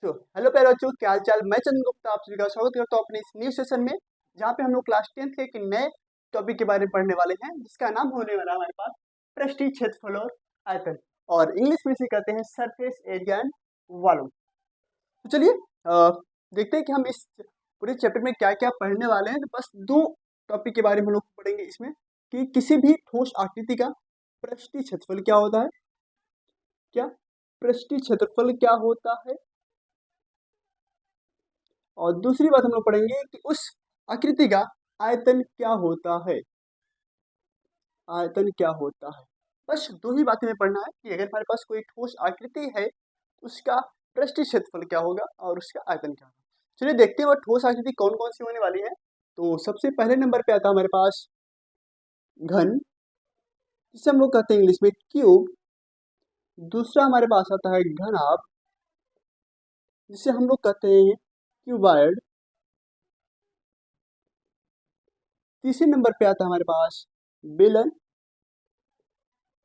तो हेलो प्यारे बच्चों, क्या हाल चाल। मैं चंद्र गुप्ता आप सभी का स्वागत करता हूँ अपने इस न्यू सेशन में, जहाँ पे हम लोग क्लास 10th के एक नए टॉपिक के बारे में पढ़ने वाले हैं, जिसका नाम होने वाला है हमारे पास पृष्ठीय क्षेत्रफल और आयतन, और इंग्लिश में इसे कहते हैं सरफेस एरिया एंड वॉल्यूम। तो चलिए देखते हैं कि हम इस पूरे चैप्टर में क्या क्या पढ़ने वाले हैं। तो बस दो टॉपिक के बारे में हम लोग पढ़ेंगे इसमें, कि किसी भी ठोस आकृति का पृष्ठीय क्षेत्रफल क्या होता है, क्या पृष्ठीय क्षेत्रफल क्या होता है, और दूसरी बात हम लोग पढ़ेंगे कि उस आकृति का आयतन क्या होता है। आयतन क्या होता है, बस दो ही बातें में पढ़ना है कि अगर हमारे पास कोई ठोस आकृति है तो उसका पृष्ठीय क्षेत्रफल क्या होगा और उसका आयतन क्या होगा। चलिए देखते हैं वह ठोस आकृति कौन कौन सी होने वाली है। तो सबसे पहले नंबर पे आता है हमारे पास घन, जिसे हम लोग कहते हैं इंग्लिश में क्यूब। दूसरा हमारे पास आता है घनाभ, जिसे हम लोग कहते हैं क्यूबॉइड। तीसरे नंबर पे आता है हमारे पास बेलन,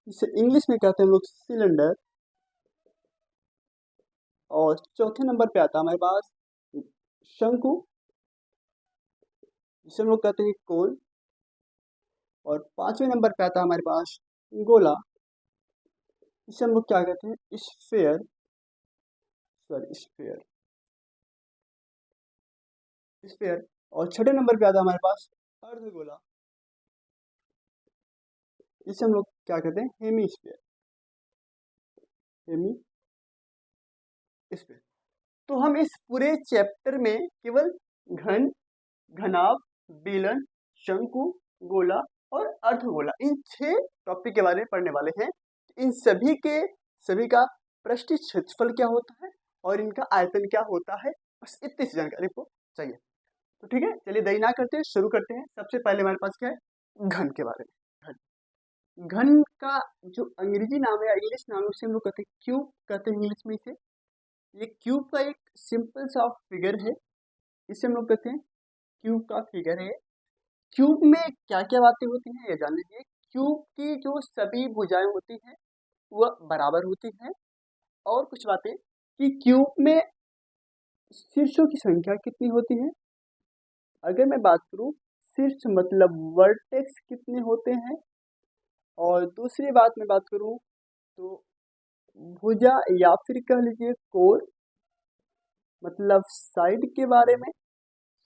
जिसे इंग्लिश में कहते हैं हम लोग सिलेंडर। और चौथे नंबर पे आता है हमारे पास शंकु, जिसे हम लोग कहते हैं कोन। और पांचवें नंबर पे आता है हमारे पास गोला, जिसे हम लोग क्या कहते हैं स्फेयर, सॉरी स्फेयर, स्फेयर। और छठे नंबर पे आता है हमारे पास अर्धगोला, जिसे हम लोग क्या कहते हैं हेमीस्फेयर, हेमी स्फेयर। तो हम इस पूरे चैप्टर में केवल घन, घनाभ, बेलन, शंकु, गोला और अर्धगोला, इन 6 टॉपिक के बारे में पढ़ने वाले हैं। इन सभी के सभी का पृष्ठीय क्षेत्रफल क्या होता है और इनका आयतन क्या होता है, बस इतनी सी जानकारी को चाहिए। तो ठीक है, चलिए देरी ना करते हैं, शुरू करते हैं। सबसे पहले हमारे पास क्या है, घन के बारे में। घन, घन का जो अंग्रेजी नाम है, इंग्लिश नाम है, उसे हम लोग कहते हैं क्यूब, कहते हैं इंग्लिश में इसे। ये क्यूब का एक सिंपल सा फिगर है, इसे हम लोग कहते हैं क्यूब का फिगर है। क्यूब में क्या क्या बातें होती हैं ये जान लीजिए। क्यूब की जो सभी भुजाएं होती हैं वह बराबर होती हैं। और कुछ बातें कि क्यूब में शीर्षों की संख्या कितनी होती है। अगर मैं बात करूं, शीर्ष मतलब वर्टेक्स कितने होते हैं। और दूसरी बात मैं बात करूं तो भुजा या फिर कह लीजिए कोण, मतलब साइड के बारे में,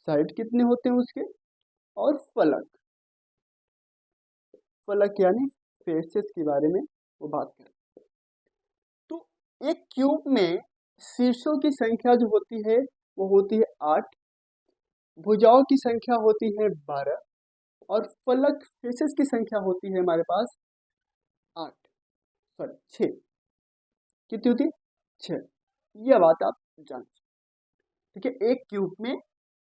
साइड कितने होते हैं उसके। और फलक, फलक यानी फेसेस के बारे में वो बात करें। तो एक क्यूब में शीर्षों की संख्या जो होती है वो होती है 8, भुजाओं की संख्या होती है 12, और फलक फेसेस की संख्या होती है हमारे पास 8, सॉरी 6। कितनी होती है, 6। यह बात आप जान, ठीक है। एक क्यूब में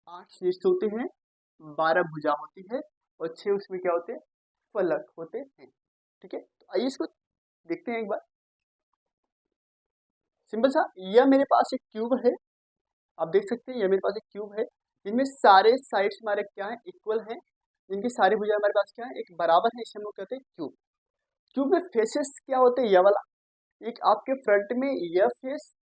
8 शीर्ष होते हैं, 12 भुजा होती है, और 6 उसमें क्या होते हैं, फलक होते हैं। ठीक है, तो आइए इसको देखते हैं एक बार। सिंपल सा, यह मेरे पास एक क्यूब है, आप देख सकते हैं यह मेरे पास एक क्यूब है, जिनमें सारे साइड्स हमारे क्या है, इक्वल हैं। जिनकी सारी भुजाएं हमारे पास क्या है, एक बराबर है, इसे हम लोग कहते हैं क्यूब। क्यूब में फेसेस क्या होते हैं, यह वाला एक आपके फ्रंट में यह फेस,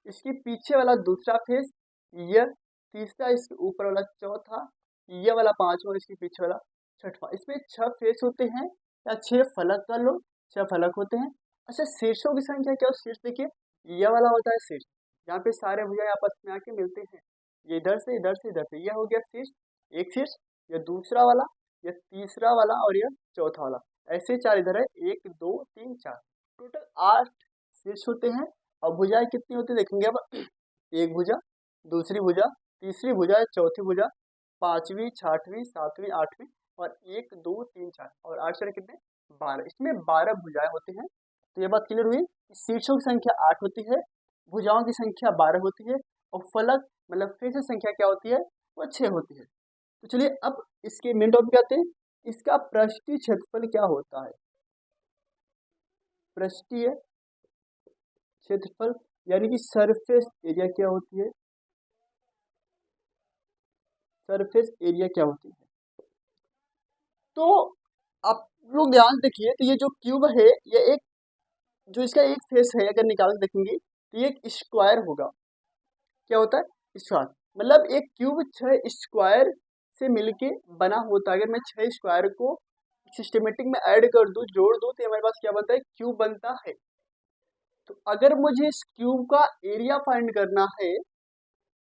इसके पीछे वाला दूसरा फेस, यह तीसरा, इसके ऊपर वाला चौथा, यह वाला पांचवा, और इसके पीछे वाला छठवां। इसमें 6 फेस होते हैं, या 6 फलक कर लो, 6 फलक होते हैं। अच्छा, शीर्षों की संख्या क्या हो, शीर्ष देखिए, यह वाला होता है शीर्ष, जहाँ पे सारे भुजाएं आपस में आके मिलते हैं। ये इधर से इधर से इधर से, यह हो गया शीर्ष, एक शीर्ष, यह दूसरा वाला, यह तीसरा वाला, और यह चौथा वाला। ऐसे 4 इधर है, 1 2 3 4, टोटल 8 शीर्ष होते हैं। और भुजाएं कितनी होती है देखेंगे अब, एक भुजा, दूसरी भुजा, तीसरी भुजा, चौथी भुजा, पांचवी, छठवीं, सातवीं, आठवीं, और 1 2 3 4, और 8 4 कितने, 12। इसमें 12 भुजाएं होती हैं। तो ये बात क्लियर हुई, शीर्षों की संख्या 8 होती है, भुजाओं की संख्या 12 होती है, और फलक मतलब फेसेस संख्या क्या होती है, वो 6 होती है। तो चलिए अब इसके मेन टॉपिक आते हैं, इसका पृष्ठीय क्षेत्रफल क्या होता है। पृष्ठीय क्षेत्रफल यानी कि सरफेस एरिया क्या होती है, सरफेस एरिया क्या होती है। तो आप लोग ध्यान से देखिए, तो ये जो क्यूब है, ये एक जो इसका एक फेस है, अगर निकाल के देखेंगे तो ये एक स्क्वायर होगा। क्या होता है स्क्वायर, मतलब एक क्यूब 6 स्क्वायर से मिलके बना होता है। अगर मैं 6 स्क्वायर को सिस्टमेटिक में ऐड कर दूं, जोड़ दूं, तो हमारे पास क्या बनता है, क्यूब बनता है। तो अगर मुझे इस क्यूब का एरिया फाइंड करना है,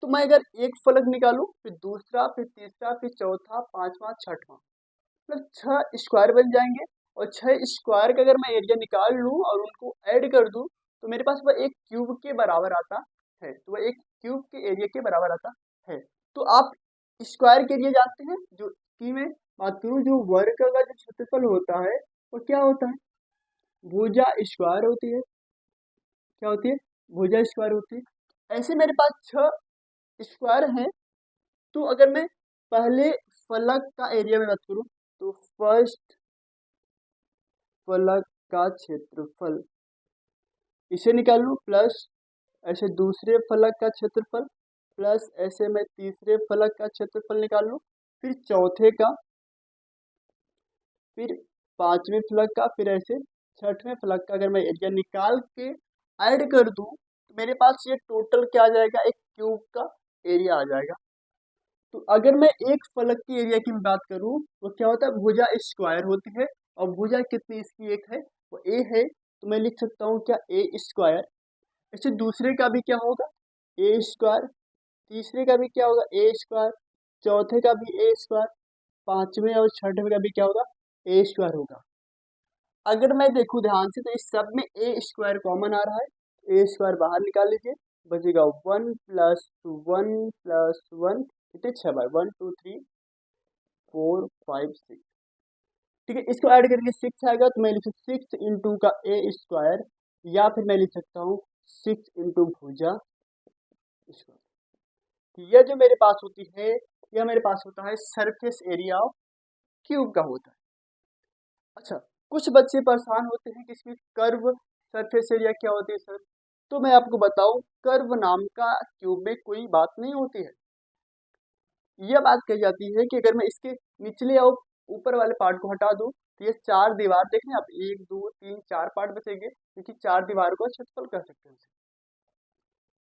तो मैं अगर एक फलक निकालूं, फिर दूसरा, फिर तीसरा, फिर चौथा, पांचवा, छठवां, मतलब 6 स्क्वायर बन जाएंगे। और 6 स्क्वायर का अगर मैं एरिया निकाल लूं और उनको ऐड कर दूं, तो मेरे पास वह एक क्यूब के बराबर आता है। तो वह एक क्यूब के एरिया के बराबर आता है। तो आप स्क्वायर के एरिया जानते हैं, जो कि मैं बात करूं, जो वर्ग का जो क्षेत्रफल होता है वो क्या होता है, भुजा स्क्वायर होती है। क्या होती है, भुजा स्क्वायर होती है। ऐसे मेरे पास 6 स्क्वायर हैं। तो अगर मैं पहले फलक का एरिया में बात करूं, तो फर्स्ट फलक का क्षेत्रफल इसे निकाल लूं, प्लस ऐसे दूसरे फलक का क्षेत्रफल, प्लस ऐसे मैं तीसरे फलक का क्षेत्रफल निकाल लूं, फिर चौथे का, फिर पांचवें फलक का, फिर ऐसे छठवें फलक का अगर मैं एरिया निकाल के ऐड कर दूं, तो मेरे पास ये टोटल क्या आ जाएगा, एक क्यूब का एरिया आ जाएगा। तो अगर मैं एक फलक की एरिया की बात करूं, तो क्या होता है, भुजा स्क्वायर होती है। और भुजा कितनी इसकी एक है, वो ए है। तो मैं लिख सकता हूँ क्या, ए स्क्वायर। ऐसे दूसरे का भी क्या होगा, ए स्क्वायर। तीसरे का भी क्या होगा, ए स्क्वायर। चौथे का भी ए स्क्वायर। पांचवें और छठवें का भी क्या होगा, ए स्क्वायर होगा। अगर मैं देखूं ध्यान से, तो इस सब में ए स्क्वायर कॉमन आ रहा है। ए स्क्वायर बाहर निकाल लीजिए, बचेगा 1 + 1 + 1, कितने, 6 बार, 1 2 3 4 5 6। ठीक है, इसको ऐड करके 6 आएगा, तो मैं लिख सकता हूँ 6 इंटू का ए स्क्वायर, या फिर मैं लिख सकता हूँ 6 इंटू भुजा स्क्वायर। यह जो मेरे पास होती है, यह मेरे पास होता है सरफेस एरिया ऑफ क्यूब का होता है। अच्छा, कुछ बच्चे परेशान होते हैं कि इसमें कर्व सरफेस एरिया क्या होती है सर। तो मैं आपको बताऊं, कर्व नाम का क्यूब में कोई बात नहीं होती है। यह बात कही जाती है कि अगर मैं इसके निचले और ऊपर वाले पार्ट को हटा दूं, तो ये 4 दीवार देख रहे हैं आप, 1 2 3 4 पार्ट बचेंगे, क्योंकि 4 दीवार को क्षेत्रफल कह सकते हैं।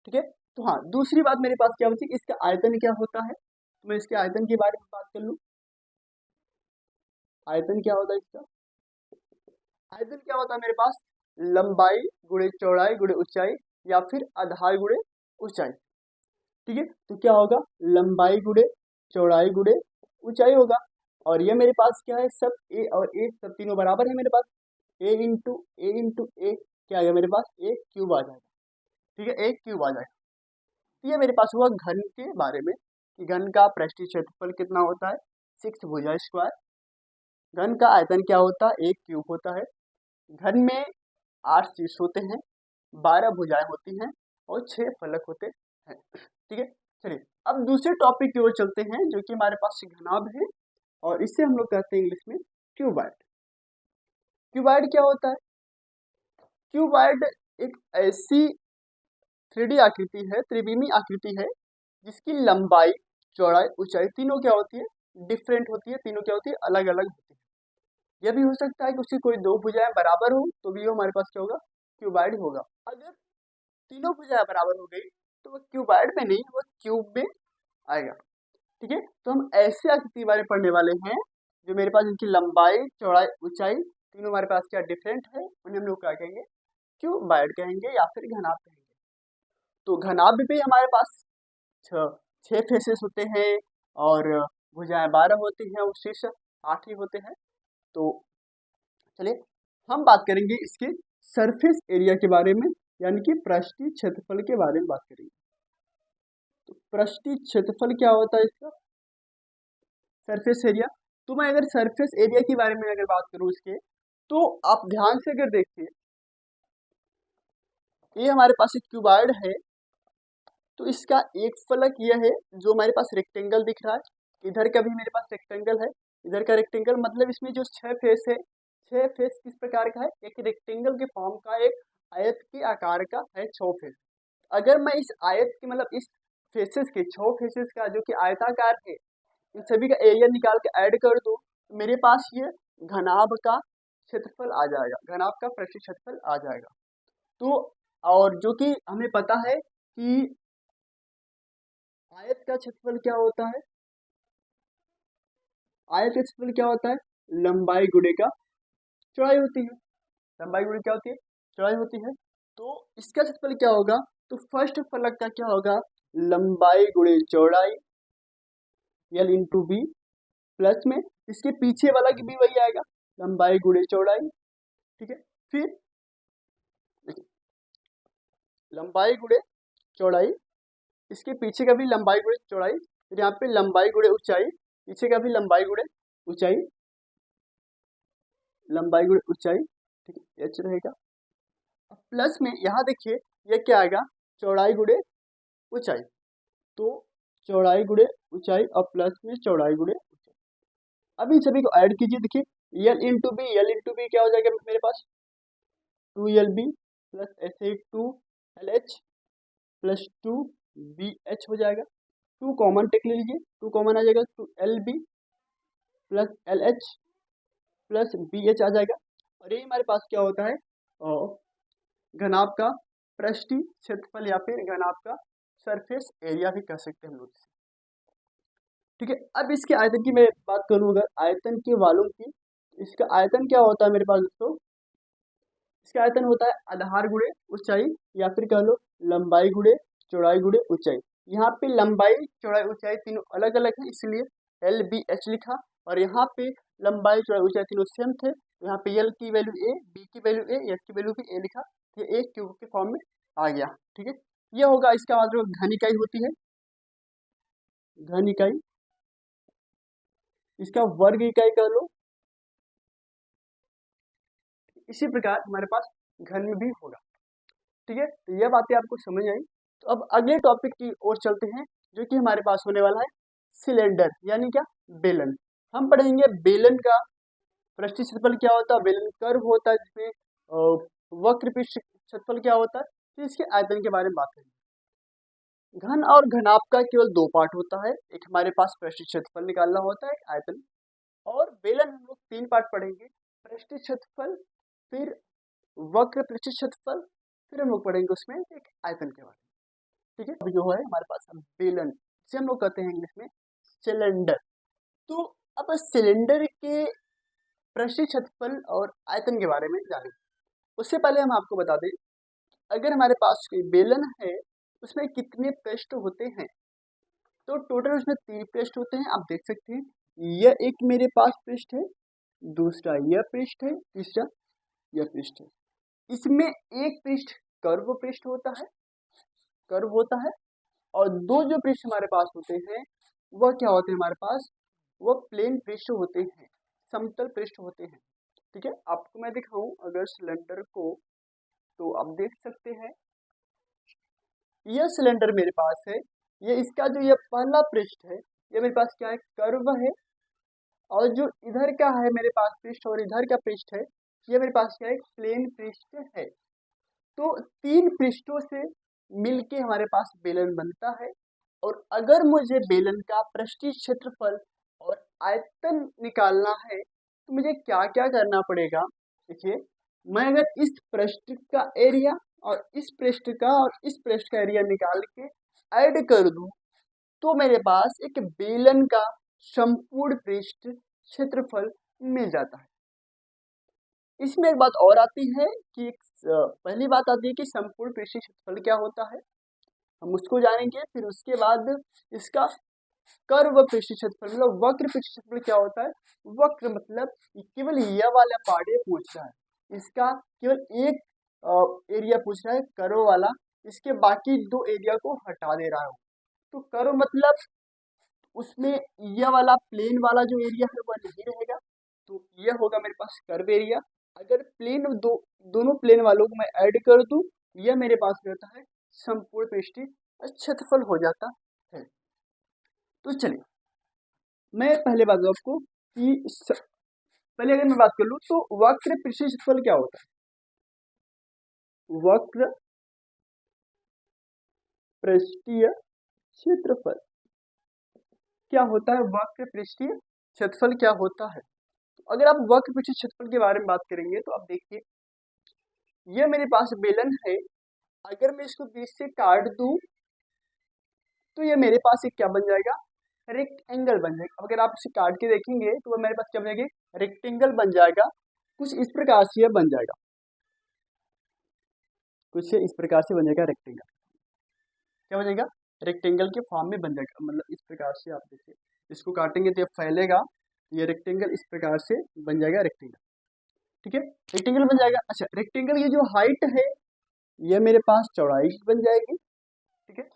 ठीक है। तो हाँ, दूसरी बात मेरे पास क्या होती है, इसका आयतन क्या होता है। तो मैं इसके आयतन के बारे में बात कर लूँ। आयतन क्या होता है इसका, आयतन क्या होता है मेरे पास, लंबाई गुणे चौड़ाई गुणे ऊंचाई, या फिर आधार गुणे ऊंचाई। ठीक है, तो क्या होगा, लंबाई गुणे चौड़ाई गुणे ऊंचाई होगा। और ये मेरे पास क्या है, सब ए और ए सब तीनों बराबर है मेरे पास। ए इंटू ए क्या आ गया मेरे पास, ए क्यूब आ जाएगा। ठीक है, ए क्यूब आ जाएगा। तो ये मेरे पास हुआ घन के बारे में, कि घन का पृष्ठीय क्षेत्रफल कितना होता है, 6 भुजा स्क्वायर। घन का आयतन क्या होता है, एक क्यूब होता है। घन में 8 शीर्ष होते हैं, 12 भुजाएं होती हैं, और 6 फलक होते हैं। ठीक है, चलिए अब दूसरे टॉपिक की ओर चलते हैं, जो कि हमारे पास घनाभ है, और इससे हम लोग कहते हैं इंग्लिश में क्यूबाइड। क्यूबाइड क्या होता है, क्यूबाइड एक ऐसी 3D आकृति है, त्रिविमी आकृति है, जिसकी लंबाई चौड़ाई ऊंचाई तीनों क्या होती है, डिफरेंट होती है। तीनों क्या होती है, अलग अलग होती है। यह भी हो सकता है कि उसकी कोई दो भुजाएं बराबर हो, तो भी वो हमारे पास क्या होगा, क्यूबाइड होगा। अगर तीनों भुजाएं बराबर हो गई, तो वो क्यूबाइड में नहीं, वो क्यूब में आएगा। ठीक है, तो हम ऐसे आकृति के बारे में पढ़ने वाले हैं, जो मेरे पास इनकी लंबाई चौड़ाई ऊंचाई तीनों हमारे पास क्या डिफरेंट है, उन्हें हम लोग क्या कहेंगे, क्यूबाइड कहेंगे, या फिर घनाभ कहेंगे। तो घनाभ भी हमारे पास 6 फेसेस होते हैं, और भुजाएं 12 होती हैं, और शीर्ष 8 ही होते हैं। तो चलिए हम बात करेंगे इसके सरफेस एरिया के बारे में, यानी कि पृष्ठीय क्षेत्रफल के बारे में बात करेंगे। तो पृष्ठीय क्षेत्रफल क्या होता है इसका, सरफेस एरिया। तो मैं अगर सरफेस एरिया के बारे में अगर बात करूं इसके, तो आप ध्यान से अगर देखिए, ये हमारे पास एक क्यूबाइड है। तो इसका एक फलक यह है, जो हमारे पास रेक्टेंगल दिख रहा है। इधर का भी मेरे पास रेक्टेंगल है, इधर का रेक्टेंगल, मतलब इसमें जो 6 फेस है, 6 फेस किस प्रकार का है, एक रेक्टेंगल के फॉर्म का, एक आयत के आकार का है 6 फेस। अगर मैं इस आयत के, मतलब इस फेसेस के 6 फेसेस का जो कि आयताकार है, इन सभी का एरिया निकाल के ऐड कर दो, तो मेरे पास ये घनाभ का क्षेत्रफल आ जाएगा, घनाभ का पृष्ठीय क्षेत्रफल आ जाएगा। तो और जो कि हमें पता है कि आयत का क्षेत्रफल क्या होता है? आयत का क्षेत्रफल क्या होता है? लंबाई गुणे का चौड़ाई होती है। लंबाई गुणे क्या होती है? चौड़ाई होती है। तो इसका क्षेत्रफल क्या होगा? तो फर्स्ट फलक का क्या होगा? लंबाई गुणे चौड़ाई L इंटू बी, प्लस में इसके पीछे वाला की भी वही आएगा, लंबाई गुणे चौड़ाई। ठीक है, फिर देखिए लंबाई गुणे चौड़ाई, इसके पीछे का भी लंबाई गुणे चौड़ाई, फिर यहाँ पे लंबाई गुणे ऊंचाई, पीछे का भी लंबाई गुणे ऊंचाई, लंबाई गुणे ऊंचाई। ठीक है, एच रहेगा। प्लस में यहाँ देखिए ये क्या आएगा? चौड़ाई गुणे ऊंचाई। तो चौड़ाई गुणे ऊंचाई और प्लस में चौड़ाई गुणे ऊंचाई। अभी सभी को ऐड कीजिए। देखिए L into B, L into B क्या हो जाएगा मेरे पास? 2LB प्लस ऐसे 2LH प्लस 2BH हो जाएगा। 2 कॉमन टेक ले लीजिए, 2 कॉमन आ जाएगा, 2LB plus LH plus BH आ जाएगा। और ये हमारे पास क्या होता है? घनाभ का पृष्ठीय क्षेत्रफल या फिर घनाभ का सरफेस एरिया भी कह सकते हैं हम लोग इसे। ठीक है, अब इसके आयतन की मैं बात करूं, अगर आयतन के वालों की, इसका आयतन क्या होता है मेरे पास दोस्तों? इसका आयतन होता है आधार गुणे ऊंचाई या फिर कह लो लंबाई गुणे चौड़ाई गुणे ऊंचाई। यहाँ पे लंबाई चौड़ाई ऊंचाई तीनों अलग अलग है, इसलिए LBH लिखा। और यहाँ पे लंबाई चौड़ाई ऊंचाई तीनों सेम थे, तो यहाँ पे L की वैल्यू A, B की वैल्यू A, H की वैल्यू भी A लिखा। ये एक क्यूब के फॉर्म में आ गया। ठीक है, ये होगा इसका मतलब घन इकाई होती है, घन इकाई। इसका वर्ग इकाई कह लो। इसी प्रकार हमारे पास घन में भी होगा। ठीक है, तो यह बातें आपको समझ आई। तो अब अगले टॉपिक की ओर चलते हैं, जो कि हमारे पास होने वाला है सिलेंडर, यानी क्या? बेलन। हम पढ़ेंगे बेलन का पृष्ठीय क्षेत्रफल क्या होता है, बेलन कर्व होता है जिसमें वक्र पृष्ठ क्षेत्रफल क्या होता है, तो इसके आयतन के बारे में बात करेंगे। घन और घनाभ का केवल दो पार्ट होता है, एक हमारे पास पृष्ठीय क्षेत्रफल निकालना होता है, एक आयतन। और बेलन हम लोग तीन पार्ट पढ़ेंगे, पृष्ठीय क्षेत्रफल, फिर वक्र पृष्ठीय क्षेत्रफल, फिर हम लोग पढ़ेंगे उसमें एक आयतन के बारे में। ठीक है, अभी जो है हमारे पास बेलन, जिसे हम लोग कहते हैं इंग्लिश में सिलेंडर। तो अब सिलेंडर के पृष्ठीय क्षेत्रफल और आयतन के बारे में जानेंगे। उससे पहले हम आपको बता दें, अगर हमारे पास कोई बेलन है उसमें कितने पृष्ठ होते हैं? तो टोटल उसमें 3 पृष्ठ होते हैं, आप देख सकते हैं। यह एक मेरे पास पृष्ठ है, दूसरा यह पृष्ठ है, तीसरा यह पृष्ठ है। इसमें एक पृष्ठ कर्व पृष्ठ होता है, कर्व होता है, और दो जो पृष्ठ हमारे पास होते हैं वह क्या होते हैं हमारे पास? वह प्लेन पृष्ठ होते हैं, समतल पृष्ठ होते हैं। ठीक है, आपको मैं दिखाऊं अगर सिलेंडर को, तो आप देख सकते हैं यह सिलेंडर मेरे पास है, ये इसका जो यह पहला पृष्ठ है ये मेरे पास क्या है? कर्व है। और जो इधर का है मेरे पास पृष्ठ और इधर का पृष्ठ है, ये मेरे पास क्या है? प्लेन पृष्ठ है। तो 3 पृष्ठों से मिलके हमारे पास बेलन बनता है। और अगर मुझे बेलन का पृष्ठीय क्षेत्रफल और आयतन निकालना है तो मुझे क्या क्या करना पड़ेगा? देखिए, मैं अगर इस पृष्ठ का एरिया और इस पृष्ठ का और इस पृष्ठ का एरिया निकाल के ऐड कर दूं तो मेरे पास एक बेलन का संपूर्ण पृष्ठ क्षेत्रफल मिल जाता है। इसमें एक बात और आती है कि पहली बात आती है कि संपूर्ण पृष्ठीय क्षेत्रफल क्या होता है, हम उसको जानेंगे। फिर उसके बाद इसका कर्व पृष्ठीय क्षेत्रफल मतलब वक्र पृष्ठीय क्षेत्रफल क्या होता है। वक्र मतलब केवल यह वाला पार्ट ये पूछ रहा है, इसका केवल एक एरिया पूछ रहा है कर्व वाला, इसके बाकी दो एरिया को हटा दे रहा है। तो कर्व मतलब उसमें यह वाला प्लेन वाला जो एरिया है वह नहीं रहेगा, तो यह होगा मेरे पास कर्व एरिया। अगर प्लेन दोनों प्लेन वालों को मैं ऐड कर दूं, यह मेरे पास रहता है संपूर्ण पृष्ठीय क्षेत्रफल हो जाता है। तो चलिए मैं पहले बात आपको कि पहले अगर मैं बात कर लूं तो वक्र पृष्ठीय क्षेत्रफल क्या होता है? वक्र पृष्ठीय क्षेत्रफल क्या होता है? वक्र पृष्ठीय क्षेत्रफल क्या होता है? तो अगर आप वक्र पृष्ठीय क्षेत्रफल के बारे में बात करेंगे तो आप देखिए यह मेरे पास बेलन है, अगर मैं इसको बीच से काट दूं तो ये मेरे पास एक क्या बन जाएगा, रेक्टेंगल बन जाएगा। अब अगर आप इसे काट के देखेंगे तो मेरे पास क्या बनेगी, रेक्टेंगल बन जाएगा। कुछ इस प्रकार से बन जाएगा, कुछ इस प्रकार से बन जाएगा रेक्टेंगल। क्या बन जाएगा, रेक्टेंगल के फॉर्म में बन जाएगा। मतलब इस प्रकार से आप देखिए, इसको काटेंगे तो ये फैलेगा, ये रेक्टेंगल इस प्रकार से बन जाएगा रेक्टेंगल। ठीक है, रेक्टेंगल बन जाएगा। अच्छा, रेक्टेंगल की जो हाइट है ये मेरे पास चौड़ाई बन जाएगी। ठीक है,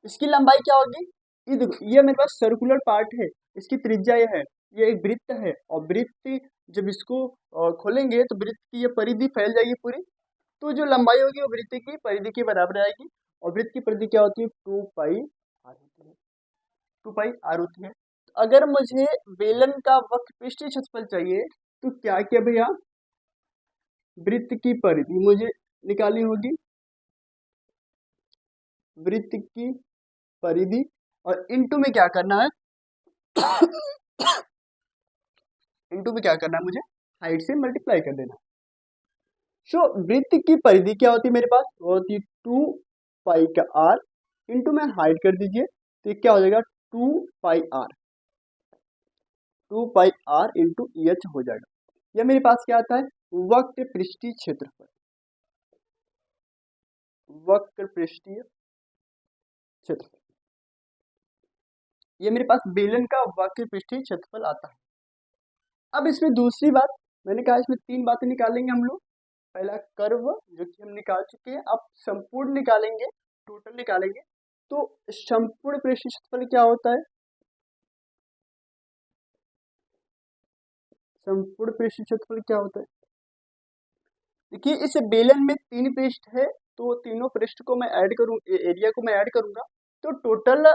इसकी लंबाई क्या होगी, ये देखो, ये मेरे पास सर्कुलर पार्ट है, इसकी त्रिज्या ये है, ये एक वृत्त है, और वृत्त जब इसको खोलेंगे तो वृत्त की ये परिधि फैल जाएगी पूरी, तो जो लंबाई होगी वो वृत्त की परिधि के बराबर आएगी। और वृत्त की परिधि क्या होती है, 2 पाई आर होती है, 2 पाई आर होती है। तो अगर मुझे बेलन का वक्रपृष्ठीय क्षेत्रफल चाहिए तो क्या किया भैया, वृत्त की परिधि मुझे निकालनी होगी, वृत्त की परिधि, और इनटू में क्या करना है, इनटू में क्या करना है मुझे, हाइट से मल्टीप्लाई कर देना। सो वृत्त की परिधि क्या होती है मेरे पास, वो होती है 2 पाई का आर इंटू में हाइट कर दीजिए, तो ये क्या हो जाएगा 2 pi r, 2 pi r into h हो जाएगा। यह मेरे पास क्या आता है, वक्र पृष्ठीय क्षेत्रफल, वक्र पृष्ठीय क्षेत्रफल। ये मेरे पास बेलन का वक्र पृष्ठीय क्षेत्रफल आता है। अब इसमें दूसरी बात, मैंने कहा इसमें 3 बातें निकालेंगे हम लोग। पहला कर्व जो कि हम निकाल चुके हैं, अब संपूर्ण निकालेंगे, टोटल निकालेंगे। तो संपूर्ण पृष्ठीय क्षेत्रफल क्या होता है, संपूर्ण पृष्ठीय क्षेत्रफल क्या होता है, देखिए इस बेलन में 3 पृष्ठ है, तो तीनों पृष्ठ को मैं ऐड करूँ, एरिया को मैं ऐड करूंगा, तो टोटल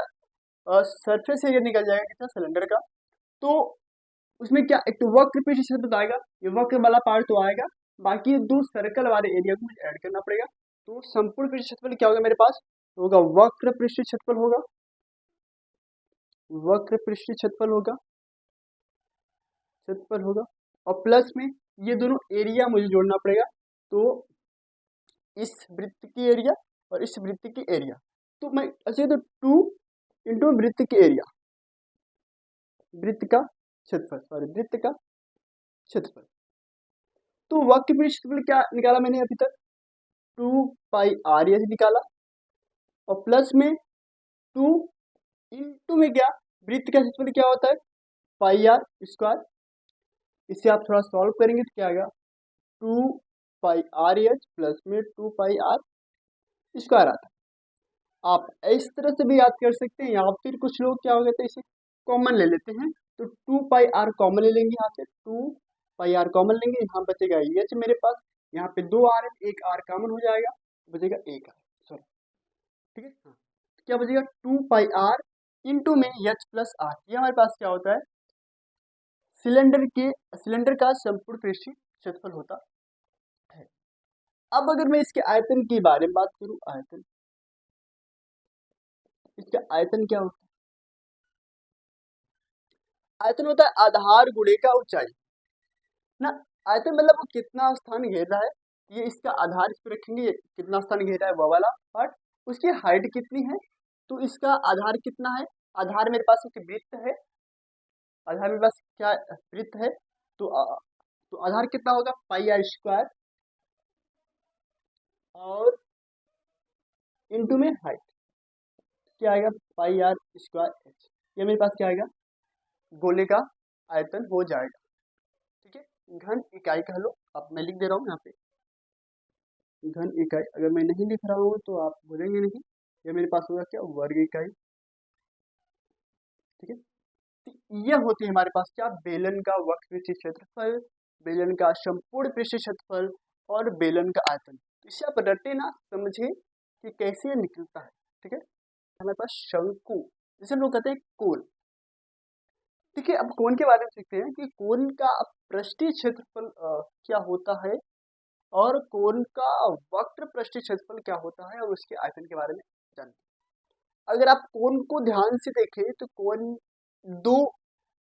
सरफेस एरिया निकल जाएगा कितना सिलेंडर का। तो उसमें क्या, एक तो वक्र पृष्ठ क्षेत्रफल आएगा, ये वक्र वाला पार्ट तो आएगा, बाकी 2 सर्कल वाले एरिया को मुझे ऐड करना पड़ेगा। तो संपूर्ण पृष्ठ क्षेत्रफल क्या होगा मेरे पास, होगा वक्र पृष्ठ क्षेत्रफल होगा, वक्र पृष्ठ क्षेत्रफल होगा, क्षेत्रफल होगा, और प्लस में ये दोनों एरिया मुझे जोड़ना पड़ेगा। तो इस वृत्त की एरिया और इस वृत्त की एरिया, तो मैं अच्छा तो 2 इंटू वृत्त की एरिया, वृत्त का क्षेत्रफल, सॉरी वृत्त का क्षेत्रफल। तो वक्र पृष्ठ क्षेत्रफल क्या निकाला मैंने अभी तक, 2 पाई आर एच निकाला, और प्लस में 2 इंटू में क्या, वृत्त का क्षेत्रफल क्या होता है, पाई आर स्क्वायर। इसे आप थोड़ा सॉल्व करेंगे तो क्या आएगा, 2 पाई आर एच प्लस में 2 पाई आर स्क्वायर आता है। आप इस तरह से भी याद कर सकते हैं, या फिर कुछ लोग क्या हो गए थे, इसे कॉमन ले लेते हैं, तो 2 पाई आर कॉमन ले लेंगे, यहाँ से 2 पाई आर कॉमन लेंगे, यहाँ बचेगा एच मेरे पास, यहाँ पे 2 आर है, एक आर कॉमन हो जाएगा, बचेगा एक आर, सॉरी ठीक है। हाँ, तो क्या बचेगा 2 पाई आर इंटू में एच प्लस आर, ये हमारे पास क्या होता है, सिलेंडर का संपूर्ण पृष्ठीय क्षेत्रफल होता है। अब अगर मैं इसके आयतन के बारे में बात करूं, आयतन, इसका आयतन क्या होता है, आयतन होता है आधार गुणे का ऊंचाई ना। आयतन मतलब वो कितना स्थान घेर रहा है, ये इसका आधार इस पर रखेंगे, ये कितना स्थान घेर रहा है वो वाला पार्ट, उसकी हाइट कितनी है, तो इसका आधार कितना है, आधार मेरे पास एक वृत्त है, आधार मेरे पास क्या वृत्त है, तो आधार कितना होगा, पाई आर स्क्वायर, और इंटू में हाइट क्या आएगा, पाई आर स्क्वायर एच। ये मेरे पास क्या आएगा, गोले का आयतन हो जाएगा। ठीक है, घन इकाई कह लो, अब मैं लिख दे रहा हूँ यहाँ पे घन इकाई, अगर मैं नहीं लिख रहा हूँ तो आप बोलेंगे नहीं, ये मेरे पास होगा क्या, वर्ग इकाई। ठीक है, तो यह होती है हमारे पास क्या, बेलन का वक्र पृष्ठीय क्षेत्रफल, बेलन का संपूर्ण पृष्ठीय क्षेत्रफल, और बेलन का आयतन। तो इसे आप रटे ना, समझे कि कैसे ये निकलता है। ठीक है, हमारे पास शंकु, जैसे हम लोग कहते हैं कोण। ठीक है, अब कोण के बारे में सीखते हैं कि कोण का पृष्ठीय क्षेत्रफल क्या होता है, और कोण का वक्र पृष्ठीय क्षेत्रफल क्या होता है, और उसके आयतन के बारे में जानते हैं। अगर आप कोण को ध्यान से देखें तो कोण 2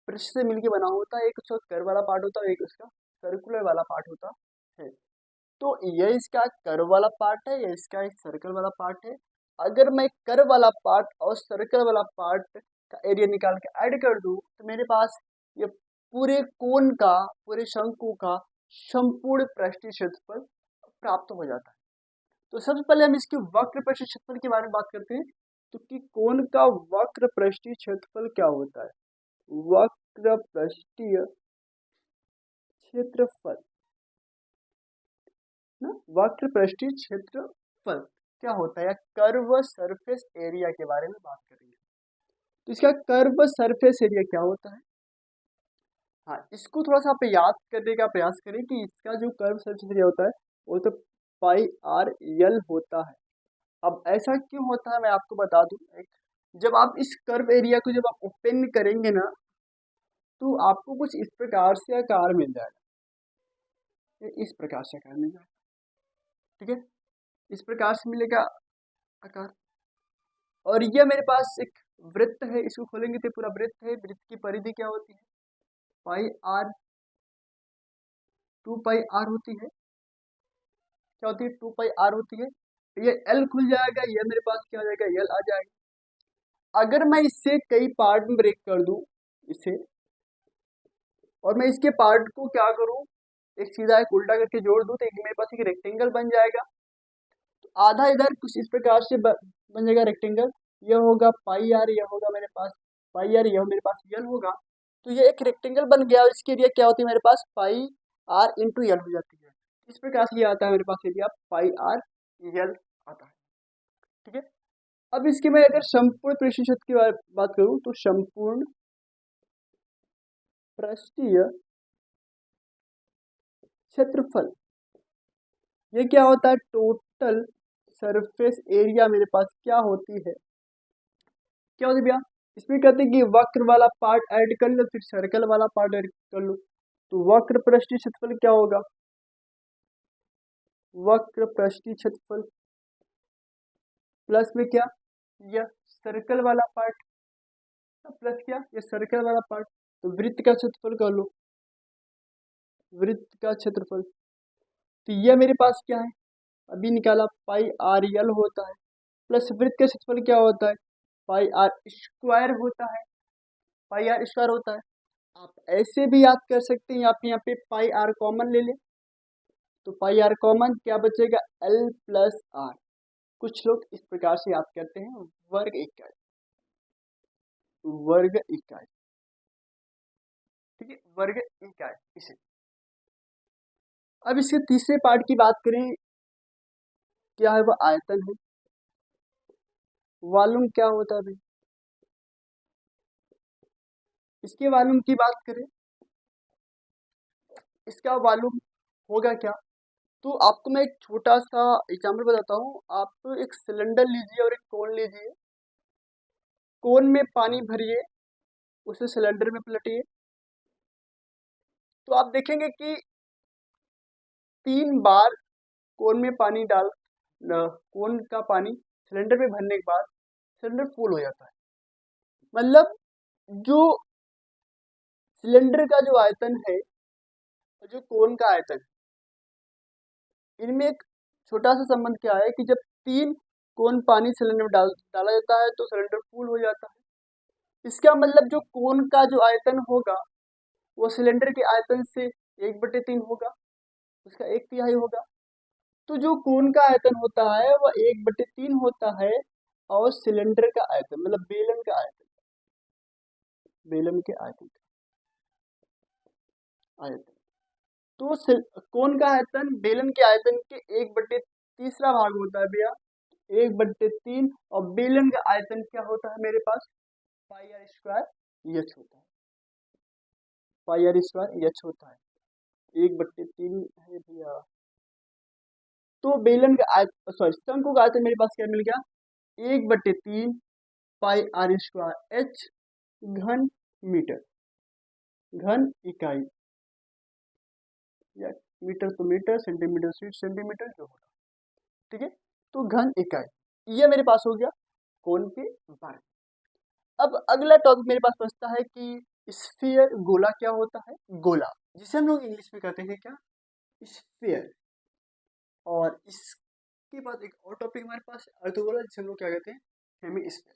पृष्ठ से मिलकर बना होता है, एक उसका कर्व वाला पार्ट होता है, एक उसका सर्कुलर वाला पार्ट होता है। तो यह इसका कर्व वाला पार्ट है, यह इसका एक सर्कल वाला पार्ट है। अगर मैं कर्व वाला पार्ट और सर्कल वाला पार्ट का एरिया निकाल के ऐड कर दूं तो मेरे पास ये पूरे कोण का, पूरे शंकु का संपूर्ण पृष्ठीय क्षेत्रफल प्राप्त हो जाता है। तो सबसे पहले हम इसके वक्र पृष्ठीय क्षेत्रफल के बारे में बात करते हैं। तो कि कोण का वक्र पृष्ठीय क्षेत्रफल क्या होता है? वक्र पृष्ठीय क्षेत्रफल ना, वक्र पृष्ठीय क्षेत्रफल क्या होता है, या कर्व सरफेस एरिया के बारे में बात करेंगे। तो इसका कर्व सरफेस एरिया क्या होता है? हाँ, इसको थोड़ा सा आप याद करने का प्रयास करें कि इसका जो कर्व सरफेस एरिया होता है वो तो पाई आर एल होता है। अब ऐसा क्यों होता है मैं आपको बता दूं। जब आप इस कर्व एरिया को जब आप ओपन करेंगे ना तो आपको कुछ इस प्रकार से आकार मिल जाएगा, इस प्रकार से आकार मिल जाएगा, ठीक है, इस प्रकार से मिलेगा आकार। और यह मेरे पास एक वृत्त है, इसको खोलेंगे तो पूरा वृत्त है। वृत्त की परिधि क्या होती है? पाई आर, 2 पाई आर होती है। क्या होती है? 2 पाई आर होती है। ये एल खुल जाएगा, यह मेरे पास क्या आ जाएगा? एल आ जाएगा। अगर मैं इससे कई पार्ट में ब्रेक कर दूं इसे, और मैं इसके पार्ट को क्या करूं, एक सीधा एक उल्टा करके जोड़ दूं तो एक मेरे पास एक रेक्टेंगल बन जाएगा। तो आधा इधर कुछ इस प्रकार से बन जाएगा रेक्टेंगल। यह होगा पाई आर, यह होगा मेरे पास पाई आर, यह मेरे पास यल होगा। तो ये एक रेक्टेंगल बन गया और इसके एरिया क्या होती है मेरे पास? पाई आर इंटू यल हो जाती है। इस प्रकार से ये आता है मेरे पास एरिया पाई आर यल आता है, ठीक है। अब इसके मैं अगर संपूर्ण पृष्ठीय क्षेत्र की बात करूं तो संपूर्ण पृष्ठीय क्षेत्रफल ये क्या होता है? टोटल सरफेस एरिया मेरे पास क्या होती है? क्या होती है भैया? इसमें कहते हैं कि वक्र वाला पार्ट ऐड कर लो, फिर सर्कल वाला पार्ट ऐड कर लो। तो वक्र पृष्ठीय क्षेत्रफल क्या होगा? वक्र पृष्ठीय क्षेत्रफल प्लस में क्या? यह सर्कल वाला पार्ट, प्लस क्या? यह सर्कल वाला पार्ट। तो वृत्त का क्षेत्रफल कर लो, वृत्त का क्षेत्रफल। तो यह मेरे पास क्या है? अभी निकाला, पाई आर यल होता है, प्लस वृत्त का क्षेत्रफल क्या होता है? पाई आर स्क्वायर होता है, पाई आर स्क्वायर होता है। आप ऐसे भी याद कर सकते हैं, आप यहाँ पे पाई आर कॉमन ले लें तो पाई आर कॉमन क्या बचेगा? L plus R. कुछ लोग इस प्रकार से याद करते हैं, वर्ग इकाई, वर्ग इकाई, ठीक है, वर्ग इकाई इसे। अब इसके तीसरे पार्ट की बात करें, क्या है? वह आयतन है। वॉल्यूम क्या होता है भाई? इसके वॉल्यूम की बात करें, इसका वॉल्यूम होगा क्या? तो आपको मैं एक छोटा सा एग्जाम्पल बताता हूँ। आप एक सिलेंडर लीजिए और एक कोन लीजिए। कोन में पानी भरिए, उसे सिलेंडर में पलटिए, तो आप देखेंगे कि 3 बार कोन में पानी कोन का पानी सिलेंडर में भरने के बाद सिलेंडर फुल हो जाता है। मतलब जो सिलेंडर का जो आयतन है और जो कोन का आयतन, इनमें एक छोटा सा संबंध क्या है कि जब 3 कोन पानी सिलेंडर में डाला जाता है तो सिलेंडर फुल हो जाता है। इसका मतलब जो कोन का जो आयतन होगा वो सिलेंडर के आयतन से 1/3 होगा, उसका 1/3 होगा। तो जो कोन का आयतन होता है वह 1/3 होता है, और सिलेंडर का आयतन मतलब बेलन का आयतन, बेलन के आयतन आयतन तो कोन का आयतन बेलन के आयतन के 1/3 भाग होता है भैया, 1/3। और बेलन का आयतन क्या होता है मेरे पास? पाई आर स्क्वायर एच होता है, पाई आर स्क्वायर एच होता है, 1/3 है भैया। तो बेलन का आयतन, सॉरी, शंकु का आयतन मेरे पास क्या मिल गया? 1/3 पाई आर स्क्वायर एच घन मीटर, घन इकाई, या मीटर तो मीटर, सेंटीमीटर से सेंटीमीटर जो होगा, ठीक है। तो घन इकाई ये मेरे पास हो गया कोन के वर्ग। अब अगला टॉपिक मेरे पास बचता है कि स्फीयर, गोला क्या होता है? गोला, जिसे हम लोग इंग्लिश में कहते हैं क्या? स्फीयर। और इस इसके बाद एक और टॉपिक हमारे पास अर्धगोला, जिसे हम लोग क्या कहते हैं, हेमिस्फीयर।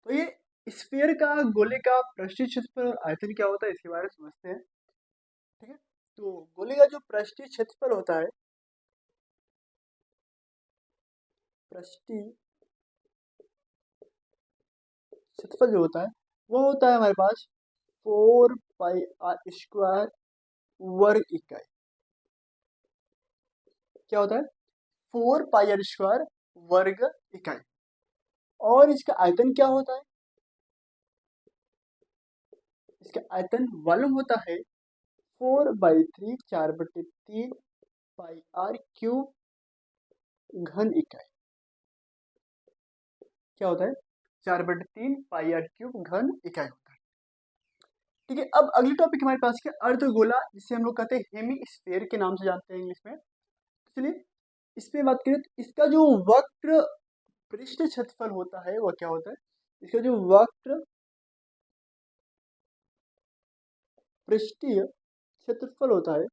तो ये स्फीयर का, गोले का पृष्ठीय क्षेत्रफल और आयतन क्या होता है, इसके बारे में समझते हैं। ठीक है, तो गोले का जो पृष्ठीय क्षेत्रफल होता है, पृष्ठीय क्षेत्रफल जो होता है वो होता है हमारे पास 4πr² वर्ग इकाई। क्या होता है, 4πr² वर्ग इकाई। और इसका आयतन क्या होता है, इसका आयतन वॉल्यूम होता है 4/3 4/3 πr³ घन इकाई। क्या होता है, 4/3 πr³ घन इकाई होता है। ठीक है, अब अगली टॉपिक हमारे पास है अर्धगोला, जिसे हम लोग कहते हैं हेमिस्फीयर के नाम से जानते हैं इंग्लिश में। चलिए इस पे बात करें, तो इसका जो वक्र पृष्ठ क्षेत्रफल होता है वह क्या होता है, इसका जो वक्र पृष्ठीय क्षेत्रफल होता है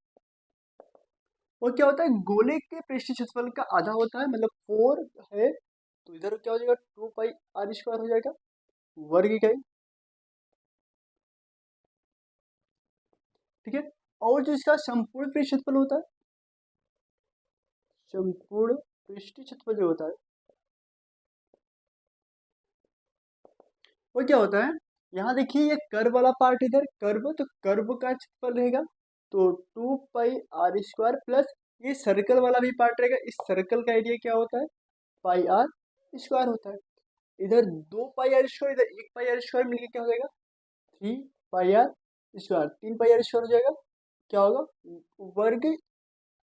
वो क्या होता है, गोले के पृष्ठीय क्षेत्रफल का आधा होता है। मतलब 4 है तो इधर क्या हो जाएगा, 2πr² हो जाएगा वर्ग इकाई। ठीक है, और जो इसका संपूर्ण पृष्ठ क्षेत्रफल होता है, संपूर्ण पृष्ठीय क्षेत्रफल जो होता है वो क्या होता है, यहाँ देखिए ये कर्व वाला पार्ट, इधर कर्व, तो कर्व का क्षेत्रफल रहेगा तो 2πr² प्लस ये सर्कल वाला भी पार्ट रहेगा, इस सर्कल का एरिया क्या होता है, πr² होता है। इधर 2πr², इधर 1πr² मिलकर क्या हो जाएगा, 3πr², 3πr² हो जाएगा, क्या होगा, वर्ग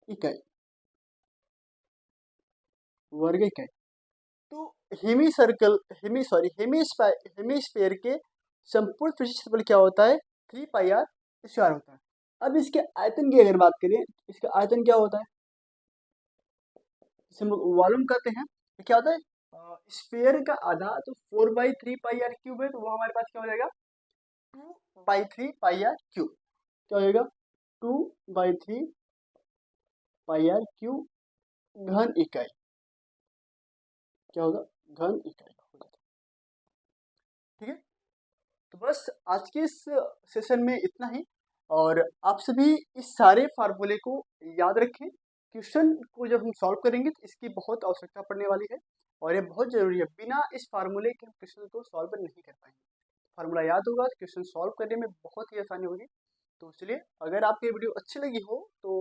इकाई, वर्ग इकाई। तो हेमिस्फीयर के संपूर्ण पृष्ठ क्षेत्रफल क्या होता है, 3πr² होता है। अब इसके आयतन की अगर बात करें, इसका आयतन क्या होता है, जिसे हम वॉल्यूम कहते हैं, तो क्या होता है, स्फीयर का आधा, तो 4/3 πr³ है, तो वो हमारे पास क्या हो जाएगा, 2/3 πr³। क्या हो जाएगा, 2/3 πr³ घन इकाई। क्या होगा, घन इकाई हो जाता है। ठीक है, तो बस आज के इस सेशन में इतना ही, और आप सभी इस सारे फार्मूले को याद रखें। क्वेश्चन को जब हम सॉल्व करेंगे तो इसकी बहुत आवश्यकता पड़ने वाली है, और ये बहुत ज़रूरी है, बिना इस फार्मूले के हम क्वेश्चन को सॉल्व नहीं कर पाएंगे। फार्मूला याद होगा तो क्वेश्चन सॉल्व करने में बहुत ही आसानी होगी। तो चलिए, अगर आपको ये वीडियो अच्छी लगी हो तो